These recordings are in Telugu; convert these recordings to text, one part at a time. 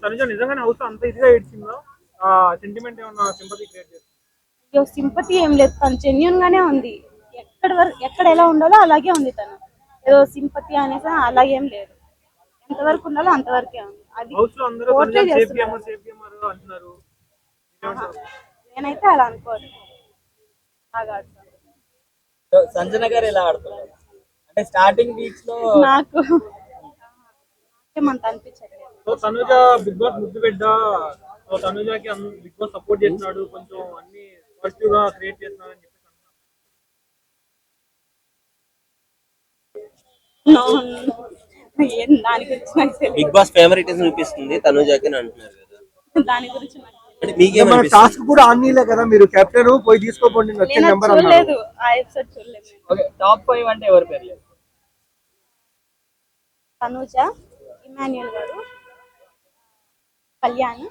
తనుజ నిజంగానే హౌస్ అంత ఇదిగా ఏడ్చిందా? సెంటిమెంట్ ఏమన్నా సింపతి క్రియేట్ చేసిందా? అయ్యో సింపతి ఏం లేదు, తను జెన్యున్ గానే ఉంది. ఎక్కడ ఎలా ఉండాలో అలాగే ఉంది తను. ఏదో సింపతి అనేసి అలాగేం లేదు. ఎంతవరకు ఉండాలో అంతవరకే ఉంది. అది హౌస్ లో అందరూ పోర్ట్రే తనుజ సేఫ్ చేస్తున్నారు. గేమర్ అంటున్నారు. ఆహా, ఏమంటారు? నేనైతే అలా అనుకోను. బాగా ఆడుతాను. సో సంజన గారు ఎలా ఆడుతున్నారు అంటే స్టార్టింగ్ వీక్స్ లో నాకు ఏమంత అనిపించట్లేదు. సో తనుజ బిగ్ బాస్ ముద్దు బిడ్డ. సో తనుజకి బిగ్ బాస్ సపోర్ట్ చేస్తున్నాడు, కొంచెం అన్ని పాజిటివ్ గా క్రియేట్ చేస్తున్నాడు అని చెప్పేసి అంటున్నారు. No, ఏం దాని గురించి నాకు బిగ్ తెలియదు. బాస్ ఫేవరెటిజం చూపిస్తుంది తనుజాకి అని అంటున్నారు కదా, దాని గురించి నాకు తెలియదు. అంటే మన మీకేమనిపిస్తుంది? టాస్క్ కూడా ఆన్లైన్లే కదా, మీరు కెప్టెన్ పోయి తీసుకోపోండి వచ్చే నేను అది నెంబర్ అన్నారు. చూడలేదు, ఆ ఎపిసోడ్ చూడలేదు నేను. ఓకే టాప్ 5 అంటే ఎవరి పేరు లేదు? తనూజ, ఇమాన్యుయల్ గారు, కళ్యాణ్,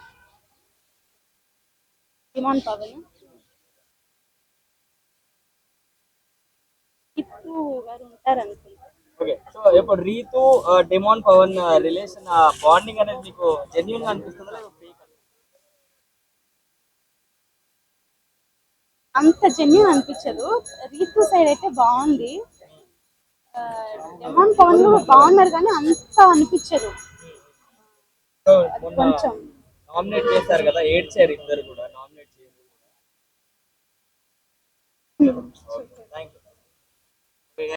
ఇమాన్ పవన్, టిప్పు గారు ఉంటారు అనుకుంటా. ఓకే సో ఇప్పుడు Ritu demon Pavan relation bonding అనేది మీకు జెన్యున్ గా అనిపిస్తుందా లేదా ఫేక్? అంత జెన్యున్ అనిపించదు. రీతు సైడ్ అయితే బాగుంది. డెమాన్ పవన్ బాగున్నారు కానీ అంత అనిపించదు. సో అది మొన్న కొంచెం నామినేట్ చేశారు కదా, ఏడ్చారు ఇద్దరు కూడా నామినేట్ చేసి. Thank you.